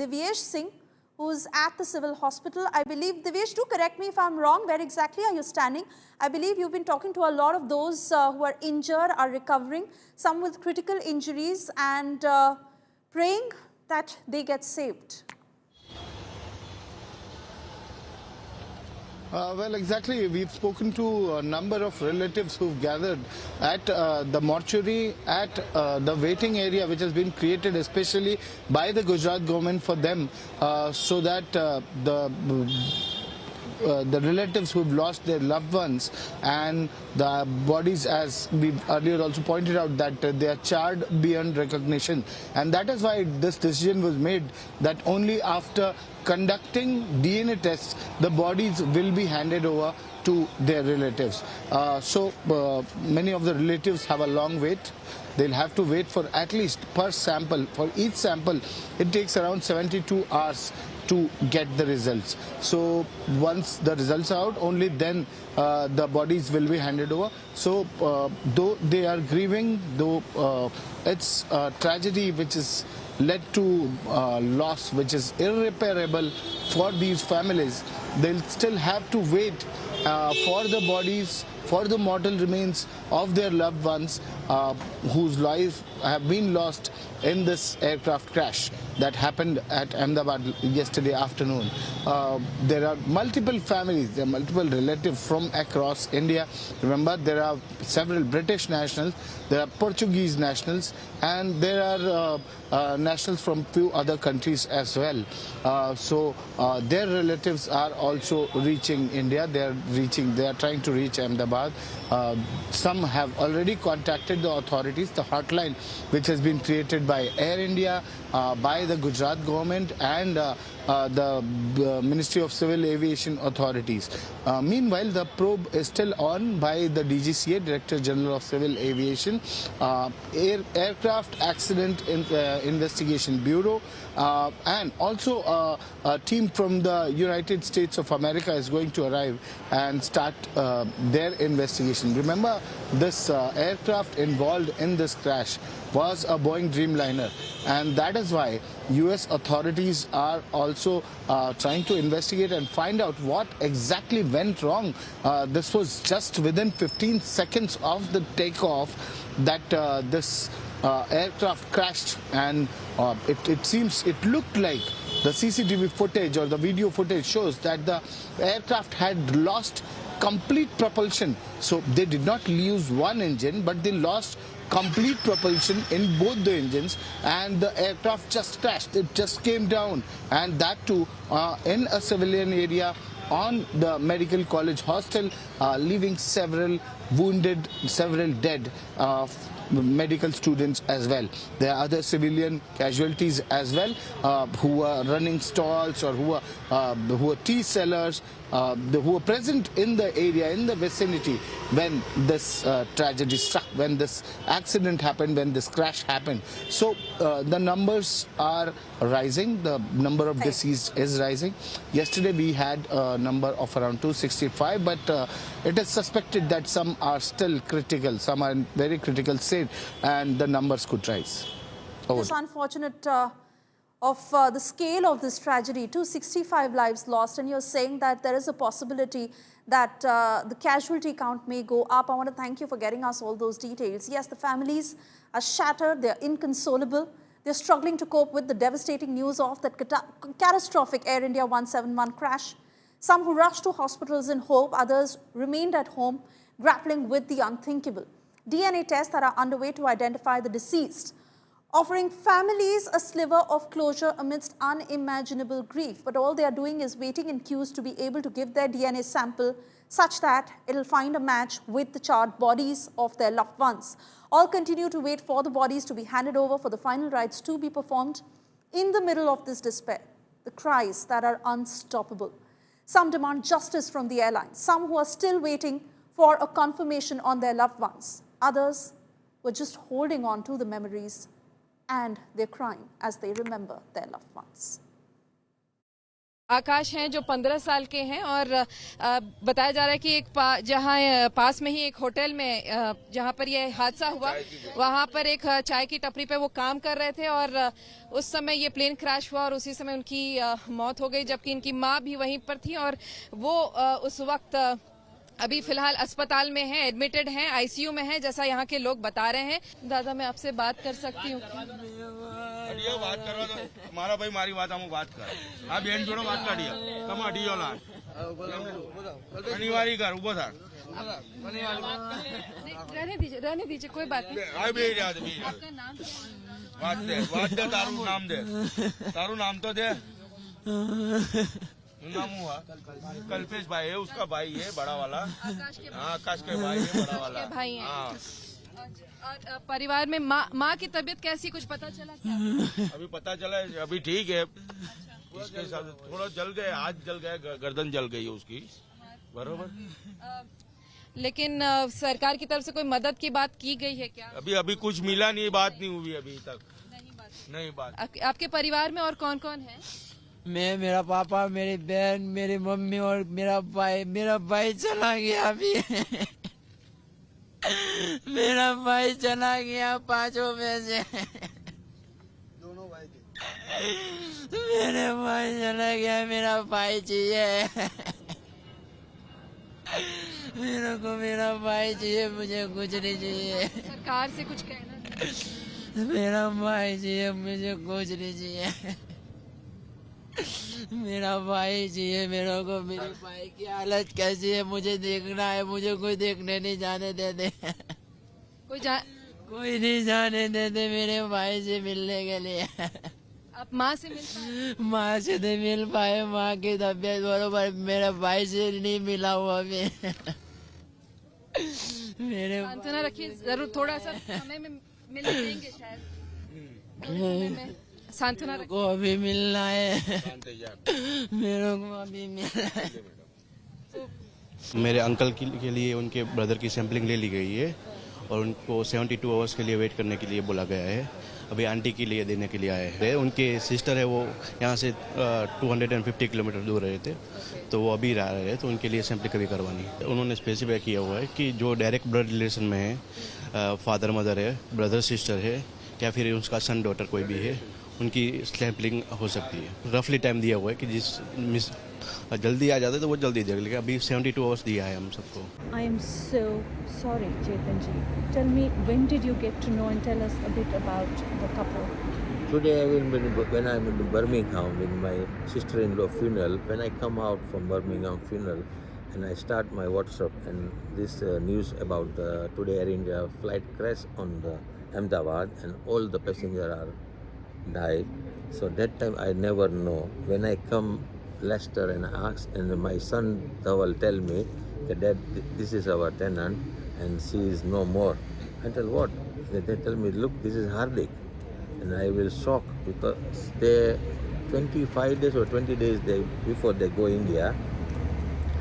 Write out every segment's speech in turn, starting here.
Divyesh Singh, who's at the civil hospital. I believe, Divyesh, do correct me if I'm wrong, where exactly are you standing? I believe you've been talking to a lot of those who are injured, are recovering, some with critical injuries, and praying that they get saved. Well, exactly. We've spoken to a number of relatives who've gathered at the mortuary, at the waiting area, which has been created especially by the Gujarat government for them, so that the relatives who've lost their loved ones and the bodies, as we earlier also pointed out, that they are charred beyond recognition. And that is why this decision was made, that only after conducting DNA tests, the bodies will be handed over to their relatives. Many of the relatives have a long wait. They'll have to wait for at least per sample. For each sample, it takes around 72 hours to get the results. So once the results are out, only then the bodies will be handed over. So though they are grieving, though it's a tragedy which is led to loss which is irreparable for these families, they'll still have to wait for the bodies, for the mortal remains of their loved ones whose lives have been lost in this aircraft crash that happened at Ahmedabad yesterday afternoon. There are multiple families, there are multiple relatives from across India. Remember, there are several British nationals, there are Portuguese nationals, and there are nationals from few other countries as well. Their relatives are also reaching India. They are trying to reach Ahmedabad. Some have already contacted the authorities, the hotline which has been created by Air India, by the Gujarat government, and the Ministry of Civil Aviation authorities. Meanwhile, the probe is still on by the DGCA, Director General of Civil Aviation, Aircraft Accident Investigation Bureau, and also a team from the United States of America is going to arrive and start their investigation. Remember, this aircraft involved in this crash was a Boeing Dreamliner, and that is why US authorities are also trying to investigate and find out what exactly went wrong. This was just within 15 seconds of the takeoff that this aircraft crashed, and it looked like the CCTV footage or the video footage shows that the aircraft had lost complete propulsion. So they did not lose one engine, but they lost complete propulsion in both the engines, and the aircraft just crashed. It just came down, and that too in a civilian area on the Medical College hostel, leaving several wounded, several dead medical students as well. There are other civilian casualties as well, who are running stalls or who are tea sellers, who were present in the area, in the vicinity when this tragedy struck, when this accident happened, when this crash happened. So the numbers are rising, the number of deceased is rising. Yesterday we had a number of around 265, but it is suspected that some are still critical, some are in very critical state, and the numbers could rise. It's unfortunate of the scale of this tragedy, 265 lives lost, and you're saying that there is a possibility that the casualty count may go up. I want to thank you for getting us all those details. Yes, the families are shattered, they're inconsolable, they're struggling to cope with the devastating news of that catastrophic Air India 171 crash. Some who rushed to hospitals in hope, others remained at home grappling with the unthinkable. DNA tests that are underway to identify the deceased, offering families a sliver of closure amidst unimaginable grief. But all they are doing is waiting in queues to be able to give their DNA sample such that it'll find a match with the charred bodies of their loved ones. All continue to wait for the bodies to be handed over, for the final rites to be performed. In the middle of this despair, the cries that are unstoppable. Some demand justice from the airlines, some who are still waiting for a confirmation on their loved ones. Others were just holding on to the memories, and they're crying as they remember their loved ones. आकाश हैं जो 15 साल के हैं और बताया जा रहा है कि जहां पास में ही एक होटल में जहां पर ये हादसा हुआ वहां पर एक चाय की टपरी पे वो काम कर रहे थे और उस समय ये प्लेन क्रैश हुआ और उसी समय उनकी मौत हो गई, जबकि इनकी मां भी वहीं पर थी और वो उस वक्त अभी फिलहाल अस्पताल में हैं, एडमिटेड हैं, आईसीयू में हैं, जैसा यहाँ के लोग बता रहे हैं। दादा मैं आपसे बात कर सकती हूँ? बात करवा तो मारा भाई मारी बात हम बात कर आप बेन जोड़ो बात काटिया कम हटियो ला अनिवार्य कर उबो था रहने दीजिए कोई बात नहीं। आ बे याद भी आपका नाम क्या है? बात दे तारू नाम तो दे नाम हुआ कल्पेश भाई है, उसका भाई है बड़ा वाला। आकाश के भाई है बड़ा वाला भाई हैं। और परिवार में माँ की तबीयत कैसी, कुछ पता चला क्या? अभी पता चला है, अभी ठीक है। इसके साथ थोड़ा जल गए, आज जल गया, गर्दन जल गई है उसकी बरोबर। लेकिन सरकार की तरफ से कोई मदद की बात की गई है क्या? अभी कुछ मिला नहीं, बात नहीं हुई अभी तक। नहीं बात। आपके परिवार में और कौन कौन है? मैं, मेरा पापा, मेरी बहन, मेरी मम्मी और मेरा भाई चला गया अभी। मेरा भाई चला गया 5 में से। दोनों भाई थे। मेरे भाई चला गया, मेरा भाई चाहिए। मेरे को मेरा भाई चाहिए, मुझे कुछ नहीं चाहिए। सरकार से कुछ कहना? मेरा भाई चाहिए, मुझे कुछ नहीं चाहिए। मेरा भाई चाहिए मेरे को। मेरे भाई की हालत कैसी है मुझे देखना है, मुझे कोई देखने नहीं जाने देते। कोई नहीं जाने देते मेरे भाई से मिलने के लिए। आप माँ से मिल पाए? माँ से नहीं मिल पाए, माँ की तबीयत बरोबर, मेरे भाई से नहीं मिला हुआ अभी। मेरे सांत्वना रखिए, जरूर थोड़ा सा समय में मिल देंगे शायद। सांत्वना को अभी मिलना है, मेरे को अभी मिलना है। मेरे अंकल के लिए उनके ब्रदर की सैंपलिंग ले ली गई है और उनको 72 आवर्स के लिए वेट करने के लिए बोला गया है। अभी आंटी के लिए देने के लिए आए हैं। उनके सिस्टर है वो यहाँ से 250 किलोमीटर दूर रहे थे, तो वो अभी रह रहे हैं, तो उनके लिए सैंपलिंग कभी करवानी है। उन्होंने स्पेसिफाई किया हुआ है कि जो डायरेक्ट ब्लड रिलेशन में है, फादर मदर है, ब्रदर सिस्टर है या फिर उसका सन डॉटर कोई भी है, उनकी सैंपलिंग हो सकती है। रफली टाइम दिया हुआ है कि जिस जल्दी आ जाते तो वो जल्दी देगा, लेकिन अभी 72 आवर्स दिया है हम सबको। I am so sorry, Chetan ji. Tell me, when did you get to know and tell us a bit about the couple? Today when I'm in Birmingham in my sister-in-law funeral, when I come out from Birmingham funeral and I start my WhatsApp and this news about today Air India flight crash on the Ahmedabad and all the passengers are died. So that time I never know. When I come Leicester and ask, and my son Dhawal tell me that Dad, this is our tenant and she is no more. I tell what? They tell me, look, this is Hardik. And I will shock because they 25 days or 20 days before they go India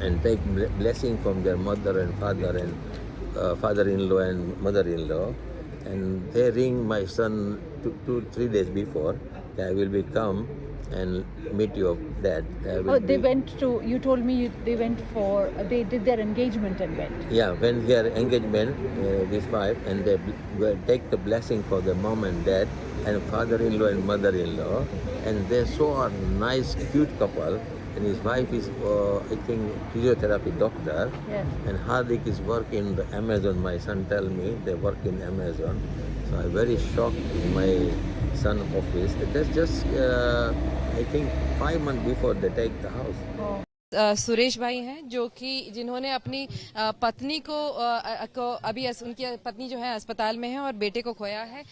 and take blessing from their mother and father and father-in-law and mother-in-law, and they ring my son 2-3 days before that I will be come and meet your dad. They went to, you told me they went for, they did their engagement and went. Yeah, when their engagement, this wife, and they take the blessing for the mom and dad and father-in-law and mother-in-law, and they so are nice, cute couple. And his wife is, I think, physiotherapy doctor. Yes. And Hardik is work in the Amazon. My son tell me they work in Amazon. So I'm very shocked in my son office. That's just, I think, 5 months before they take the house. Suresh भाई हैं जो कि जिन्होंने अपनी पत्नी को अभी उनकी पत्नी जो है अस्पताल में है और बेटे को खोया है।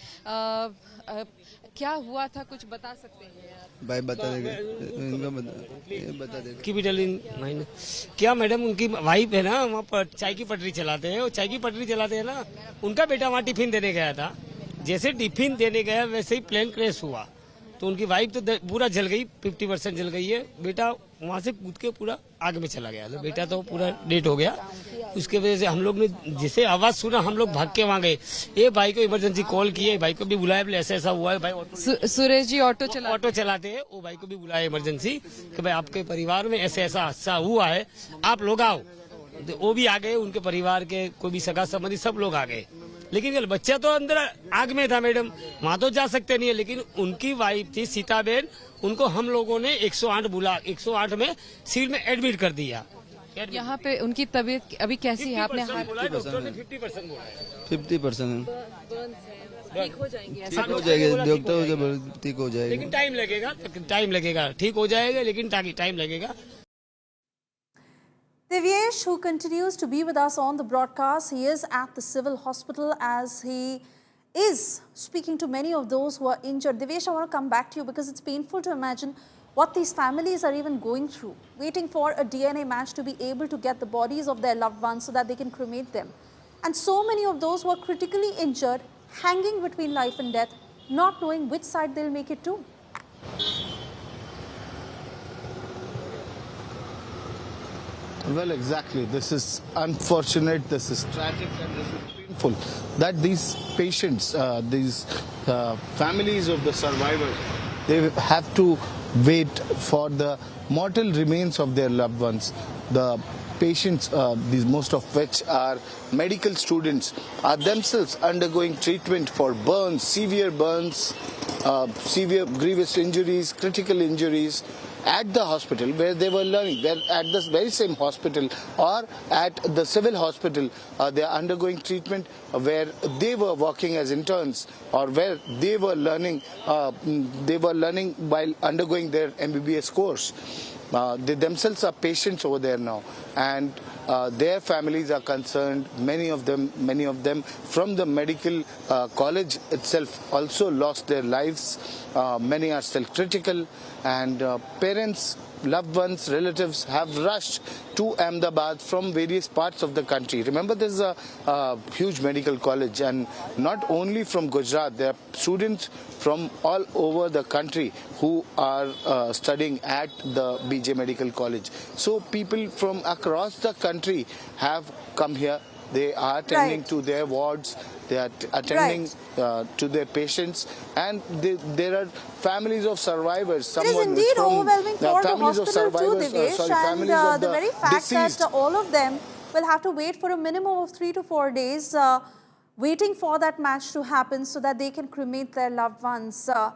क्या हुआ था कुछ बता सकते हैं? भाई बता देंगे, बता देंगे की भी डली नहीं क्या मैडम, उनकी वाइफ है ना वहाँ पर चाय की पटरी चलाते हैं, वो चाय की पटरी चलाते हैं ना, उनका बेटा वहाँ टिफिन देने गया था। जैसे टिफिन देने गया वैसे ही प्लेन क्रैश हुआ तो उनकी वाइफ तो पूरा जल गई, 50% जल गई है। बेटा वहां से कूद के पूरा आग में चला गया, तो बेटा तो पूरा डेड हो गया। उसके वजह से हम लोग ने जिसे आवाज सुना हम लोग भाग के वहां गए। ये भाई को इमरजेंसी कॉल किए, भाई को भी बुलाया, बोले ऐसा ऐसा हुआ है। भाई सुरेश जी ऑटो चलाते हैं, वो भाई को भी बुलाया इमरजेंसी कि भाई आपके परिवार में ऐसा ऐसा हादसा हुआ है, आप लोग आओ। तो वो भी आ गए, उनके परिवार के कोई भी सगा संबंधी सब लोग आ गए। लेकिन कल बच्चा तो अंदर आग में था मैडम, वहां तो जा सकते नहीं है। लेकिन उनकी वाइफ थी सीताबेन, उनको हम लोगों ने 108 में सिविल में एडमिट कर दिया। यहाँ पे उनकी तबीयत अभी कैसी है? आपने 50% बोला है, डॉक्टर ने 50% बोला है। 50% ठीक हो जाएंगे ऐसा? ठीक हो जाएगा, डॉक्टर जब ठीक हो जाएगा। लेकिन टाइम लगेगा, ठीक हो जाएगा लेकिन टाइम लगेगा। Divyesh, who continues to be with us on the broadcast, he is at the civil hospital as he is speaking to many of those who are injured. Divyesh, I want to come back to you because it's painful to imagine what these families are even going through, waiting for a DNA match to be able to get the bodies of their loved ones so that they can cremate them. And so many of those who are critically injured, hanging between life and death, not knowing which side they'll make it to. Well, exactly. This is unfortunate, this is tragic, and this is painful that these patients, these families of the survivors, they have to wait for the mortal remains of their loved ones. The patients, these most of which are medical students, are themselves undergoing treatment for burns, severe grievous injuries, critical injuries, at the hospital where they were learning, where at this very same hospital or at the civil hospital, they are undergoing treatment where they were working as interns or where they were learning while undergoing their MBBS course. They themselves are patients over there now, and their families are concerned. Many of them from the medical college itself also lost their lives. Many are still critical, and parents, loved ones, relatives have rushed to Ahmedabad from various parts of the country. Remember, this is a huge medical college, and not only from Gujarat, there are students from all over the country who are studying at the BJ Medical College. So people from across the country have come here. They are attending to their wards, they are attending to their patients, and there are families of survivors. It is indeed overwhelming for the hospital too, Divyesh, and the very fact that all of them will have to wait for a minimum of 3 to 4 days, waiting for that match to happen so that they can cremate their loved ones.